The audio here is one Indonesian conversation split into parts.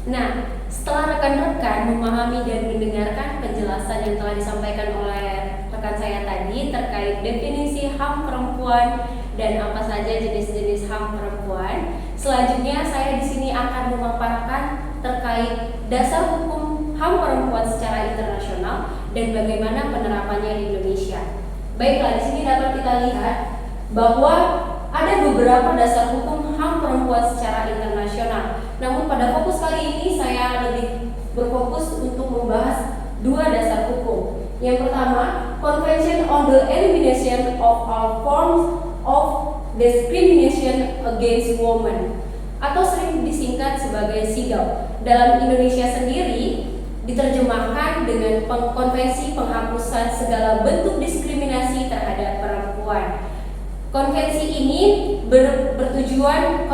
Nah, setelah rekan-rekan memahami dan mendengarkan penjelasan yang telah disampaikan oleh rekan saya tadi terkait definisi HAM perempuan dan apa saja jenis-jenis HAM perempuan, selanjutnya saya di sini akan memaparkan terkait dasar hukum HAM perempuan secara internasional dan bagaimana penerapannya di Indonesia. Baiklah, di sini dapat kita lihat bahwa ada beberapa dasar hukum HAM perempuan secara internasional. Namun pada fokus kali ini saya lebih berfokus untuk membahas dua dasar hukum. Yang pertama, Convention on the Elimination of All Forms of Discrimination Against Women, atau sering disingkat sebagai CEDAW. Dalam Indonesia sendiri diterjemahkan dengan Konvensi Penghapusan Segala Bentuk Diskriminasi Terhadap Perempuan. Konvensi ini bertujuan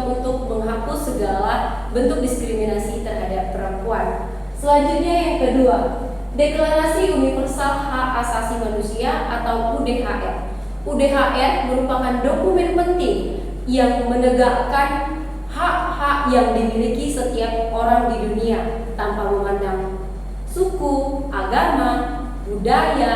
untuk menghapus segala bentuk diskriminasi terhadap perempuan. Selanjutnya yang kedua, Deklarasi Universal Hak Asasi Manusia atau UDHR. UDHR merupakan dokumen penting yang menegakkan hak-hak yang dimiliki setiap orang di dunia tanpa memandang suku, agama, budaya,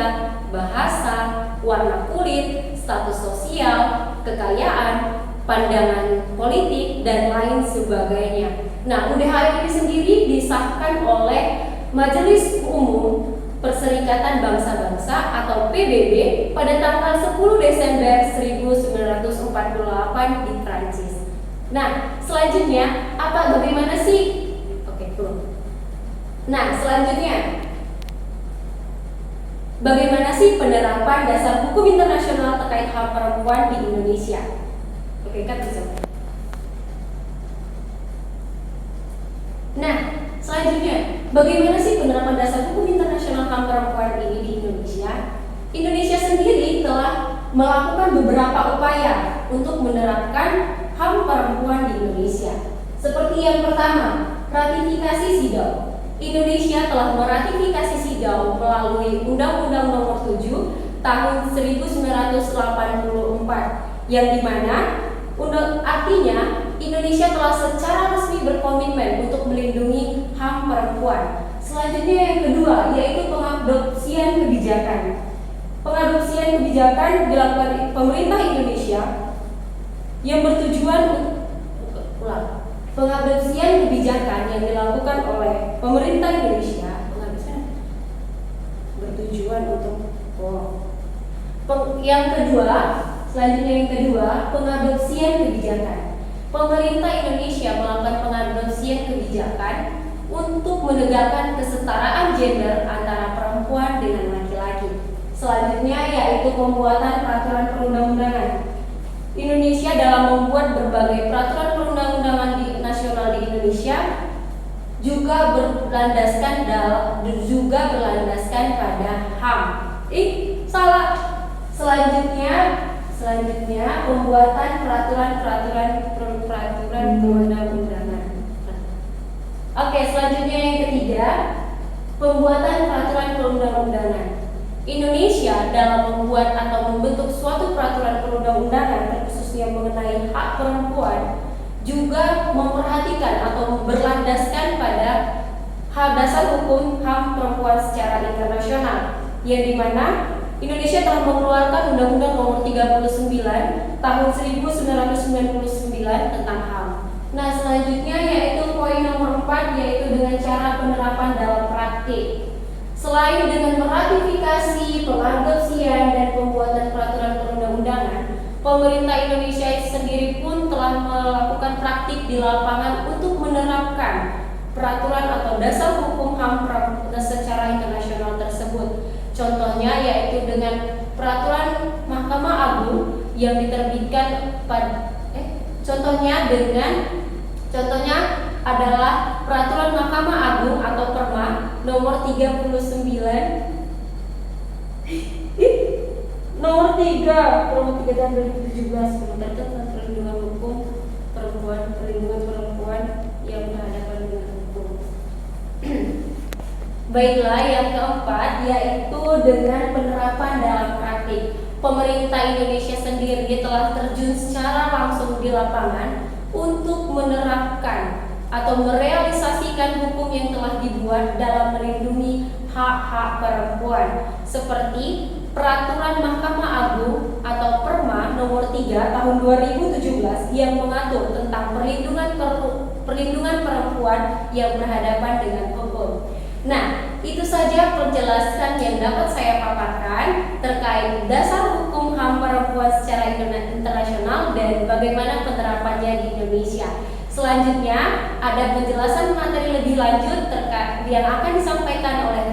bahasa, warna kulit, status sosial, kekayaan, pandangan politik, dan lain sebagainya. Nah, UDHR ini sendiri disahkan oleh Majelis Umum Perserikatan Bangsa-Bangsa atau PBB pada tanggal 10 Desember 1948 di Prancis. Nah, selanjutnya bagaimana sih? Nah, selanjutnya bagaimana sih penerapan dasar hukum internasional terkait HAM perempuan di Indonesia? Kan bisa. Nah, selanjutnya, bagaimana sih penerapan dasar hukum internasional HAM perempuan ini di Indonesia? Indonesia sendiri telah melakukan beberapa upaya untuk menerapkan HAM perempuan di Indonesia. Seperti yang pertama, ratifikasi CEDAW. Indonesia telah meratifikasi CEDAW melalui Undang-Undang Nomor 7 Tahun 1984, yang dimana artinya Indonesia telah secara resmi berkomitmen untuk melindungi HAM perempuan. Selanjutnya yang kedua, yaitu pengadopsian kebijakan. Pengadopsian kebijakan dilakukan pemerintah Indonesia yang bertujuan pengadopsian kebijakan yang dilakukan oleh pemerintah Indonesia bertujuan untuk selanjutnya yang kedua, pengadopsian kebijakan. Pemerintah Indonesia melakukan pengadopsian kebijakan untuk menegakkan kesetaraan gender antara perempuan dengan laki-laki. Selanjutnya yaitu pembuatan peraturan perundang-undangan. Indonesia dalam membuat berbagai peraturan perundang-undangan nasional di Indonesia juga berlandaskan pada HAM. Selanjutnya pembuatan peraturan perundang-undangan. Selanjutnya yang ketiga, pembuatan peraturan perundang-undangan. Indonesia dalam membuat atau membentuk suatu peraturan perundang-undangan terkhususnya mengenai hak perempuan juga memperhatikan atau berlandaskan pada hak dasar hukum HAM perempuan secara internasional, yang dimana Indonesia telah mengeluarkan Undang-Undang Nomor 39 Tahun 1999 tentang HAM. Nah, selanjutnya yaitu poin nomor 4, yaitu dengan cara penerapan dalam praktik. Selain dengan meratifikasi, pengadopsian, dan pembuatan peraturan perundang-undangan, pemerintah Indonesia sendiri pun telah melakukan praktik di lapangan untuk menerapkan peraturan atau dasar hukum HAM secara internasional tersebut. Contohnya yaitu dengan peraturan Mahkamah Agung yang diterbitkan contohnya adalah peraturan Mahkamah Agung atau Perma nomor 39 tahun 2017 tentang perlindungan perempuan yang berhadapan dengan hukum. Baiklah, yang keempat yaitu dengan penerapan dalam praktik. Pemerintah Indonesia sendiri telah terjun secara langsung di lapangan untuk menerapkan atau merealisasikan hukum yang telah dibuat dalam melindungi hak-hak perempuan, seperti Peraturan Mahkamah Agung atau Perma Nomor 3 Tahun 2017 yang mengatur tentang perlindungan perempuan yang berhadapan dengan hukum. Nah, itu saja penjelasan yang dapat saya paparkan terkait dasar hukum HAM perempuan secara internasional dan bagaimana penerapannya di Indonesia. Selanjutnya, ada penjelasan materi lebih lanjut terkait yang akan disampaikan oleh